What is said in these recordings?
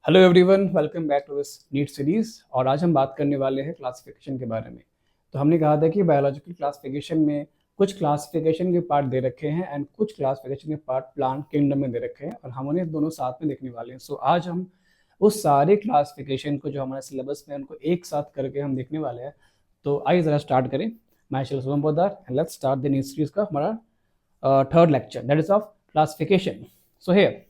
Hello everyone, welcome back to this NEET series. और आज हम बात करने वाले हैं क्लासिफिकेशन के बारे में। तो हमने कहा था कि बायोलॉजिकल क्लासिफिकेशन में कुछ क्लासिफिकेशन के पार्ट दे रखे हैं एंड कुछ क्लासिफिकेशन के पार्ट प्लांट किंगडम में दे रखे हैं और हम उन्हें दोनों साथ में देखने वाले हैं। सो आज हम उस सारे क्लासिफिकेशन को जो हमारे सिलेबस में उनको एक साथ करके हम देखने वाले हैं। तो आइए ज़रा स्टार्ट करें। मैं Shubham Poddar and let's start the new series का हमारा third lecture, that is of classification. So here,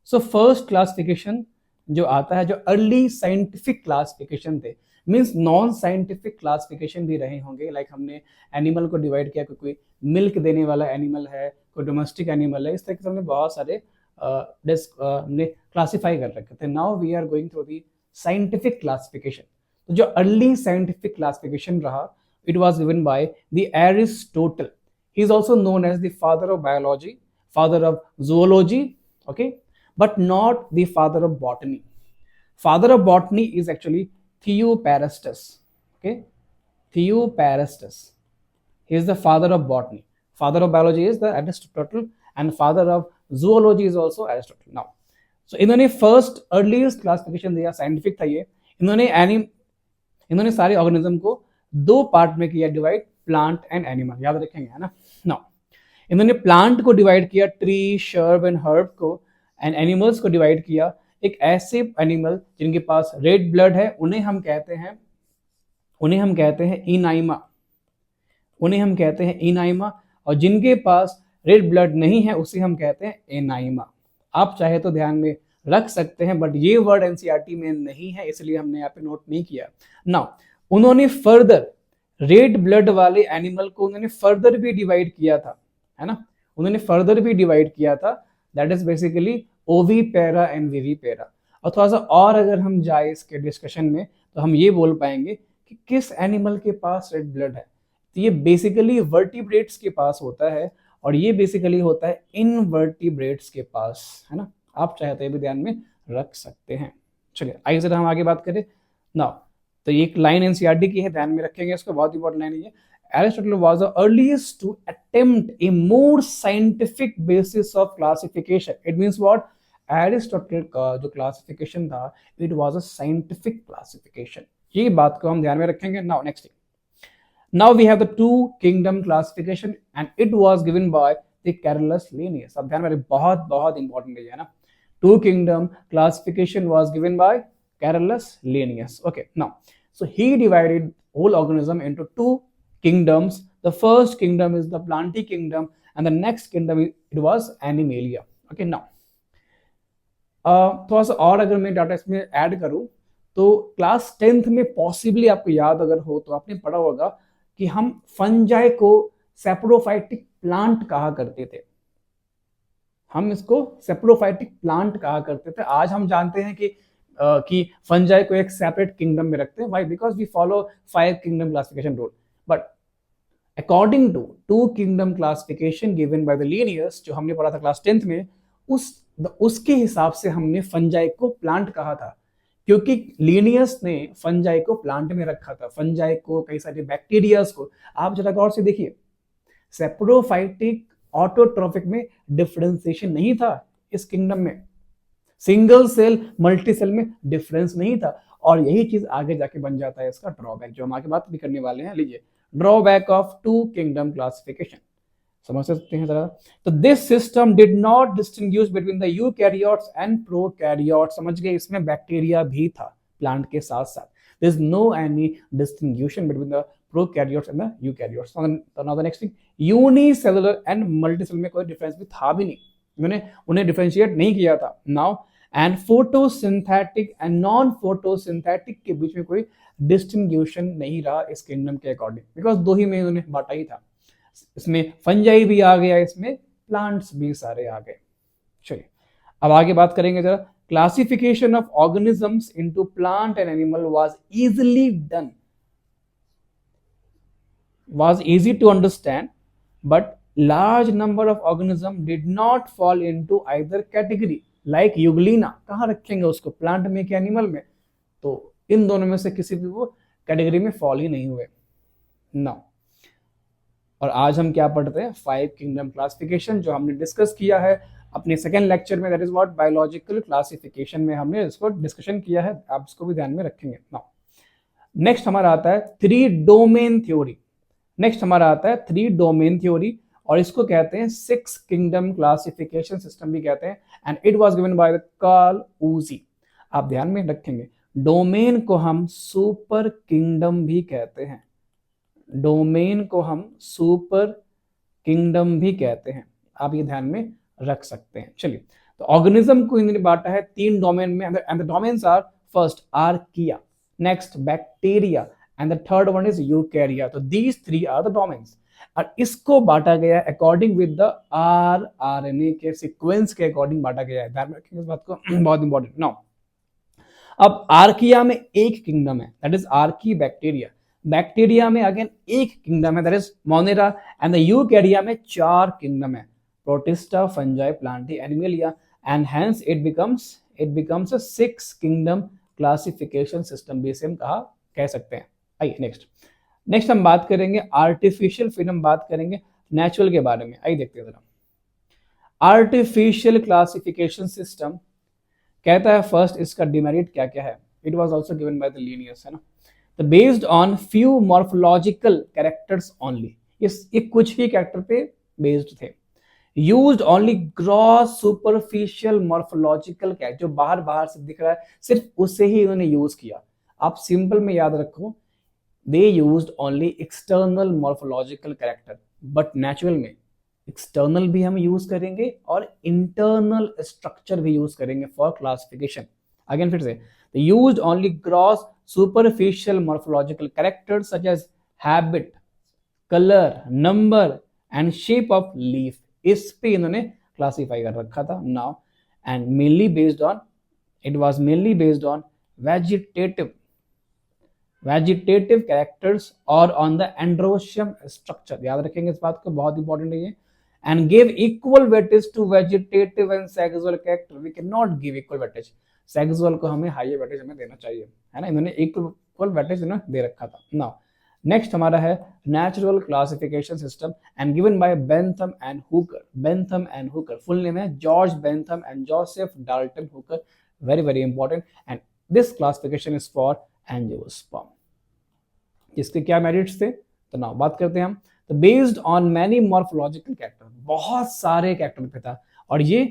so first classification जो आता है, जो अर्ली साइंटिफिक क्लासिफिकेशन थे, मीन्स नॉन साइंटिफिक क्लासिफिकेशन भी रहे होंगे। लाइक हमने एनिमल को डिवाइड किया, कोई मिल्क देने वाला एनिमल है, कोई डोमेस्टिक एनिमल है, इस तरह से हमने बहुत सारे हमने क्लासिफाई कर रखे थे। Now we are going through the scientific classification. तो जो अर्ली साइंटिफिक क्लासिफिकेशन रहा, it was given by the Aristotle. He is also known as the father of biology, father of zoology, okay, but not the father of botany. Father of botany is actually Theophrastus, okay, Theophrastus. He is the father of botany. Father of biology is the Aristotle, and father of zoology is also Aristotle. Now, so इन्होंने first earliest classification दिया, scientific था ये। इन्होंने सारे organism को दो part में किया डिवाइड, प्लांट एंड एनिमल, याद रखेंगे, है ना। नाउ इन्होंने प्लांट को डिवाइड किया ट्री, शर्ब एंड हर्ब को, एंड एनिमल्स को डिवाइड किया एक ऐसे एनिमल जिनके पास रेड ब्लड है, उन्हें हम कहते हैं इनाइमा, और जिनके पास रेड ब्लड नहीं है उसे हम कहते हैं एनाइमा। आप चाहे तो ध्यान में रख सकते हैं, बट ये वर्ड एनसीईआरटी में नहीं है, इसलिए हमने यहाँ पे नोट नहीं किया। नाउ उन्होंने फर्दर रेड ब्लड वाले एनिमल को उन्होंने फर्दर भी डिवाइड किया था, है ना, उन्होंने फर्दर भी डिवाइड किया था। That is basically ovipara and vivipara. और थोड़ा सा और अगर हम जाए इसके डिस्कशन में, तो हम ये बोल पाएंगे कि किस एनिमल के पास रेड ब्लड है। तो ये बेसिकली वर्टिब्रेट्स के पास होता है, और ये बेसिकली होता है इनवर्टिब्रेट्स के पास, है ना। आप चाहे तो ये भी ध्यान में रख सकते हैं। चलिए आइए जरा हम आगे बात करें। नाउ तो एक लाइन एनसीईआरटी की है, ध्यान में रखेंगे इसको, बहुत इंपॉर्टेंट लाइन है। Aristotle was the earliest to attempt a more scientific basis of classification. It means what? Aristotle का जो क्लासिफिकेशन था, it was a scientific classification. ये बात को हम ध्यान में रखेंगे। Now next thing. Now we have the two kingdom classification and it was given by the Carolus Linnaeus. अब ध्यान में, बहुत इंपॉर्टेंट है ना। Two kingdom classification was given by Carolus Linnaeus. Okay, now so he divided whole organism into two kingdoms. The first kingdom is the plantae kingdom and the next kingdom it was animalia. Okay, now थोड़ा सा और अगर मैं data इसमें add करूं, तो class 10th में possibly आपको याद अगर हो तो आपने पढ़ा होगा कि हम फंजाई को सेप्रोफाइटिक प्लांट कहा करते थे। हम इसको सेप्रोफाइटिक प्लांट कहा करते थे। आज हम जानते हैं कि फंजाई को एक सेपरेट किंगडम में रखते हैं। Why? Because we follow 5 kingdom classification rule. But according to 2 kingdom classification given by the Linnaeus, जो हमने पढ़ा था क्लास 10th में, उसके हिसाब से हमने फंजाई को प्लांट कहा था, क्योंकि लीनियस ने फंजाई को प्लांट में रखा था, फंजाई को, कई सारे बैक्टीरियाज को। आप जरा गौर से देखिए, सेप्रोफाइटिक ऑटोट्रॉफिक में डिफरेंशिएशन नहीं था इस किंगडम में, सिंगल सेल मल्टी सेल में डिफरेंस नहीं था, और यही चीज आगे जाके बन जाता है इसका ड्रॉबैक, जो हम आगे बात भी करने वाले हैं। लीजिए, ड्रॉबैक ऑफ 2 किंगडम क्लासिफिकेशन, समझ सकते हैं जरा। तो this system did not distinguish between the eukaryotes and prokaryotes. समझ गए, इसमें बैक्टीरिया भी था प्लांट के साथ साथ। There is no any distinction between the prokaryotes and the eukaryotes. Now the next thing, unicellular and multicellular में कोई डिफरेंस भी था भी नहीं, मैंने उन्हें डिफरेंशिएट नहीं किया था। Now and photosynthetic and non photosynthetic के बीच में कोई डिस्टिंग्विशन नहीं रहा इस किंगडम के अकॉर्डिंग, बिकॉज दो ही में इन्होंने बांटा ही था। इसमें फंजाई भी आ गया, इसमें प्लांट्स भी सारे आ गए। चलिए अब आगे बात करेंगे जरा। Classification of organisms into plant and animal was easily done, was easy to understand, but large number of organism did not fall into either category. Like Euglena, कहाँ रखेंगे उसको, प्लांट में कि एनिमल में? तो इन दोनों में से किसी भी वो कैटेगरी में फॉल ही नहीं हुए। नाउ और आज हम क्या पढ़ते हैं, 5 किंगडम क्लासिफिकेशन, जो हमने डिस्कस किया है अपने सेकेंड लेक्चर में, that is what biological classification में हमने इसको डिस्कशन किया है, आप इसको भी ध्यान में रखेंगे। नाउ नेक्स्ट हमारा आता है थ्री डोमेन थ्योरी। नेक्स्ट हमारा आता है थ्री डोमेन थ्योरी, और इसको कहते हैं सिक्स किंगडम क्लासिफिकेशन सिस्टम भी कहते हैं, and it was given by the Carl Woese. आप ध्यान में रखेंगे, डोमेन को हम सुपर किंगडम भी कहते हैं, डोमेन को हम सुपर किंगडम भी कहते हैं, आप ये ध्यान में रख सकते हैं। चलिए, तो ऑर्गेनिज्म को इन्होंने बांटा है तीन डोमेन में, and the domains are first archaea, next bacteria, and the third one is eukarya. तो these three are the domains, और इसको बांटा गया अकॉर्डिंग विद द आरएनए के सीक्वेंस के अकॉर्डिंग बांटा गया है। ध्यान में रखेंगे इस बात को, बहुत इंपॉर्टेंट। नाउ अब आर्किया में एक किंगडम है, that is Archie bacteria. Bacteria में अगेन एक किंगडम है, that is Monera, and the यूकैरिया में चार किंगडम है, protista, fungi, Plantae, Animalia, and hence it becomes a six kingdom classification system भी इसे हम कह सकते हैं। आइए नेक्स्ट हम बात करेंगे आर्टिफिशियल, फिर हम बात करेंगे नेचुरल के बारे में। आइए देखते हैं जरा। आर्टिफिशियल क्लासिफिकेशन सिस्टम कहता है फर्स्ट इसका डिमेरिट क्या क्या है, it was also given by the Linnaeus, है ना। तो based on few morphological characters only, ये कुछ ही कैरेक्टर पे बेस्ड थे। Used only gross superficial morphological character, जो बाहर से दिख रहा है सिर्फ उसे ही इन्होंने यूज किया। आप सिंपल में याद रखो, they used only external morphological character, but natural में एक्सटर्नल भी हम यूज करेंगे और इंटरनल स्ट्रक्चर भी यूज करेंगे फॉर क्लासिफिकेशन। अगेन फिर से, used only gross superficial morphological characters such as habit, colour, number and shape of leaf, इस पे इन्होंने क्लासिफाई कर रखा था। Now and mainly based on, it was mainly based on vegetative characters और on the androecium structure. याद रखेंगे इस बात को, बहुत इंपॉर्टेंट है ये। And give equal weightage to vegetative and sexual character, we can not give equal weightage, sexual को हमें हाई वेटेज हमें देना चाहिए, है ना। इन्होंने इक्वल वेटेज इन्होंने दे रखा था। नाउ नेक्स्ट हमारा है natural classification system and given by Bentham and Hooker. Bentham and Hooker, full name है George Bentham and Joseph Dalton Hooker, very very important. And this classification is for angiosperm. इसके क्या merits थे, तो now बात करते हैं हम। तो based on many morphological character, बहुत सारे कैरेक्टर पे था और ये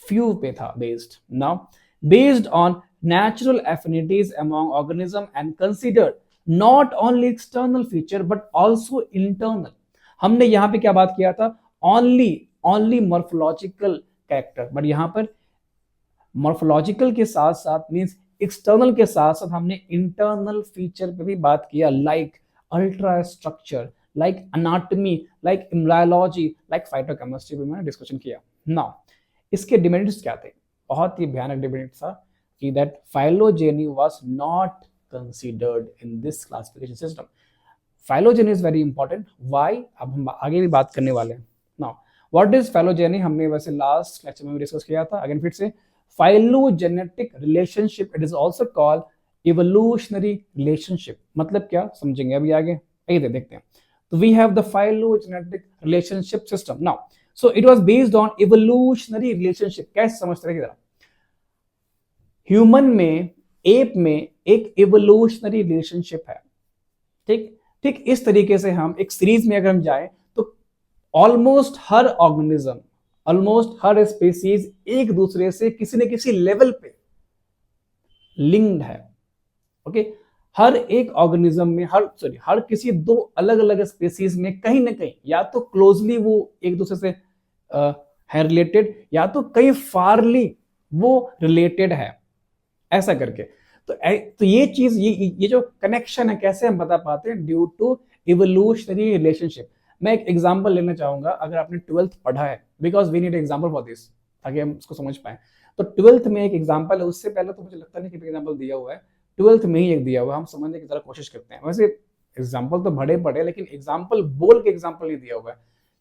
फ्यू पे था based. Now based on natural affinities among organism and considered not only external feature but also internal. हमने यहां पे क्या बात किया था, ओनली मॉर्फोलॉजिकल कैरेक्टर, बट यहां पर मॉर्फोलॉजिकल के साथ साथ मींस एक्सटर्नल के साथ साथ हमने इंटरनल फीचर पे भी बात किया, like ultra structure, like anatomy, like embryology, like phytochemistry भी मैंने डिस्कशन किया। नाउ इसके डिमेरिट्स क्या थे, बहुत ही भयानक डिमेरिट था कि that phylogeny was not considered in this classification system. Phylogeny is very important, why, अब हम आगे भी बात करने वाले हैं। नाउ व्हाट इज फाइलोजेनी, हमने वैसे लास्ट लेक्चर में भी डिस्कस किया था। अगेन फिर से, phylogenetic relationship, it is also called evolutionary relationship. मतलब क्या, समझेंगे अभी आगे, आइए देखते हैं। तो we have the phylogenetic relationship system. Now so it was based on evolutionary relationship. कैसे समझते रहिए जरा, ह्यूमन में, एप में एक इवोल्यूशनरी रिलेशनशिप है, ठीक इस तरीके से हम एक सीरीज में अगर हम जाएं तो ऑलमोस्ट हर ऑर्गेनिज्म, ऑलमोस्ट हर स्पीसीज एक दूसरे से किसी न किसी लेवल पे लिंक्ड है। ओके, हर एक ऑर्गेनिज्म में, हर किसी दो अलग अलग स्पीसीज में कहीं ना कहीं या तो क्लोजली वो एक दूसरे से है रिलेटेड, या तो कहीं फारली वो रिलेटेड है, ऐसा करके। तो ये चीज, ये जो कनेक्शन है, कैसे हम बता पाते हैं, ड्यू टू इवोल्यूशनरी रिलेशनशिप। मैं एक एग्जांपल लेना चाहूंगा, अगर आपने 12th पढ़ा है, because we need example for this, ताकि हम इसको समझ पाए। तो 12th में एक एग्जांपल है, उससे पहले तो मुझे लगता नहीं कि एग्जांपल दिया हुआ है, 12th में ही एक दिया हुआ है, हम समझने की जरा कोशिश करते हैं। वैसे एग्जांपल तो बड़े बड़े, लेकिन एग्जांपल बोल के एग्जांपल नहीं दिया हुआ है।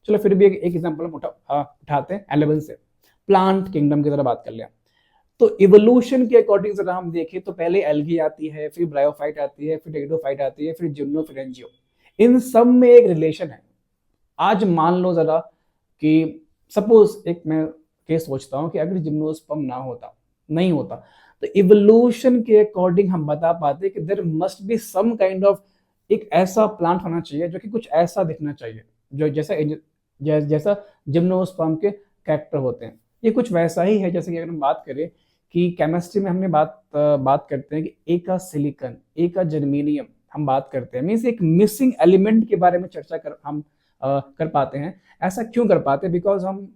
चलो फिर भी एक एग्जांपल हम उठाते हैं 11 से, प्लांट किंगडम की तरह बात कर लिया। तो इवोल्यूशन के अकॉर्डिंग अगर हम देखें तो पहले एल्गी आती है, फिर ब्रायोफाइट आती है, फिर टेरिडोफाइट आती है, फिर जिम्नो, फिर एंजियो। इन सब में एक रिलेशन है। आज मान लो जरा कि सपोज एक मैं के सोचता हूँ कि अगर जिम्नोस्पर्म ना होता, नहीं होता, तो इवोल्यूशन के अकॉर्डिंग हम बता पाते कि there must be some kind of एक ऐसा प्लांट होना चाहिए जो कि कुछ ऐसा दिखना चाहिए, जो जैसा जिम्नोस्पर्म के कैरेक्टर होते हैं। ये कुछ वैसा ही है, जैसे कि अगर हम बात करें कि केमिस्ट्री में हमने बात करते हैं कि एका सिलिकन, एका जर्मेनियम हम बात करते हैं, मीन्स एक मिसिंग एलिमेंट के बारे में चर्चा कर पाते हैं। ऐसा क्यों कर पाते हैं? बिकॉज हम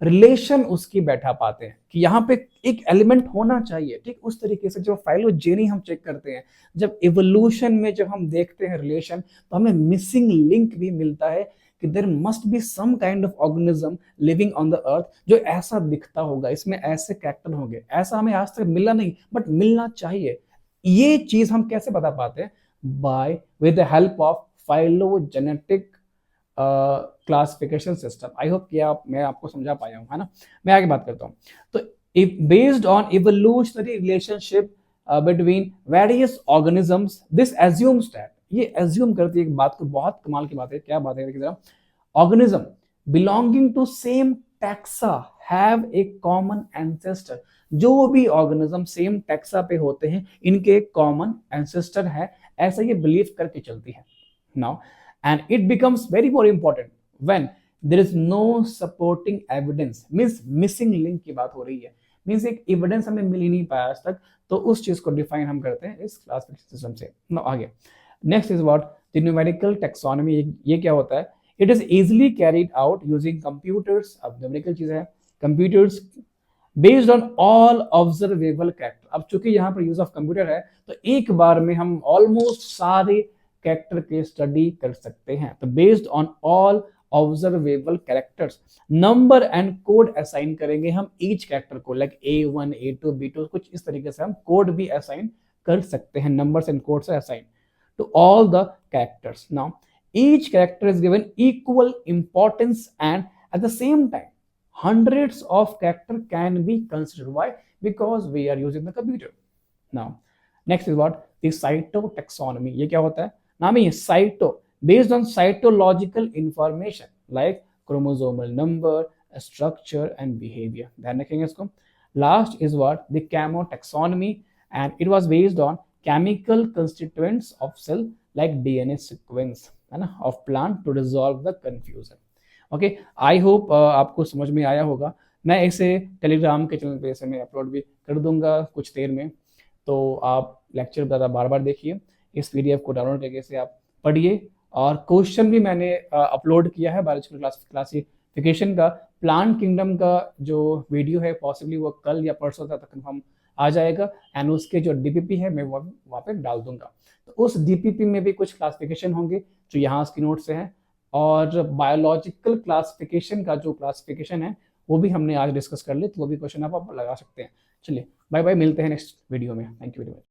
रिलेशन उसकी बैठा पाते हैं कि यहाँ पे एक एलिमेंट होना चाहिए। ठीक उस तरीके से जो फाइलोजेनी हम चेक करते हैं, जब इवोल्यूशन में जब हम देखते हैं रिलेशन, तो हमें मिसिंग लिंक भी मिलता है कि there must be some kind of organism living on the earth जो ऐसा दिखता होगा, इसमें ऐसे कैरेक्टर होंगे। ऐसा हमें आज तक मिला नहीं, बट मिलना चाहिए। ये चीज हम कैसे बता पाते हैं? By with the help of phylogenetic classification system. I hope कि मैं आपको समझा पाया हूँ, है ना। मैं आगे बात करता हूँ। तो based on evolutionary relationship between various organisms, this assumes that, ये एज्यूम करती है एक बात को, बहुत कमाल की बात है। क्या बात है? Organism belonging to same taxa have a common ancestor. जो भी ऑर्गेनिज्म सेम टैक्सा पे होते हैं, इनके कॉमन एंसेस्टर है, ऐसा ये बिलीव करके चलती है। Now and it becomes very more important when there is no supporting evidence, means missing link की बात हो रही है, means एक evidence हमें मिल ही नहीं पाया आज तक, तो उस चीज को डिफाइन हम करते हैं इस क्लासिफिकेशन सिस्टम से। now आगे next is what the numerical taxonomy. ये क्या होता है? It is easily carried out using computers. अब न्यूमेरिकल चीज है, computers based on all observable character. अब चूंकि यहाँ पर यूज ऑफ कंप्यूटर है, तो एक बार में हम ऑलमोस्ट सारे कैरेक्टर के स्टडी कर सकते हैं। तो based on all observable characters, number and code assign करेंगे हम ईच कैरेक्टर को, लाइक A1 A2 B2, कुछ इस तरीके से हम कोड भी असाइन कर सकते हैं, नंबर्स एंड कोड से assign to all the characters. Now each character is given equal importance and at the same time hundreds of character can be considered. Why? Because we are using the computer. Now next is what the cytotaxonomy. ये क्या होता है? नाम ही cyto, based on cytological information like chromosomal number, structure and behavior. ध्यान रखेंगे इसको। Last is what the chemotaxonomy, and it was based on chemical constituents of cell like DNA sequence, है ना, of plant to resolve the confusion. Okay, I hope आपको समझ में आया होगा। मैं इसे टेलीग्राम के चैनल पे ऐसे मैं अपलोड भी कर दूंगा कुछ देर में, तो आप लेक्चर ज़्यादा बार बार देखिए, इस पीडीएफ को डाउनलोड करके से आप पढ़िए। और क्वेश्चन भी मैंने अपलोड किया है बायोलॉजिकल क्लासिफिकेशन का। प्लांट किंगडम का जो वीडियो है पॉसिबली वो कल या परसों तक कंफर्म आ जाएगा, एंड उसके जो डीपीपी है मैं वो वहाँ पे डाल दूंगा। तो उस डीपीपी में भी कुछ क्लासिफिकेशन होंगे जो यहाँ इसकी नोट से है, और बायोलॉजिकल क्लासिफिकेशन का जो क्लासिफिकेशन है वो भी हमने आज डिस्कस कर ली, तो वो भी क्वेश्चन आप लगा सकते हैं। चलिए बाय बाय, मिलते हैं नेक्स्ट वीडियो में। Thank you very much.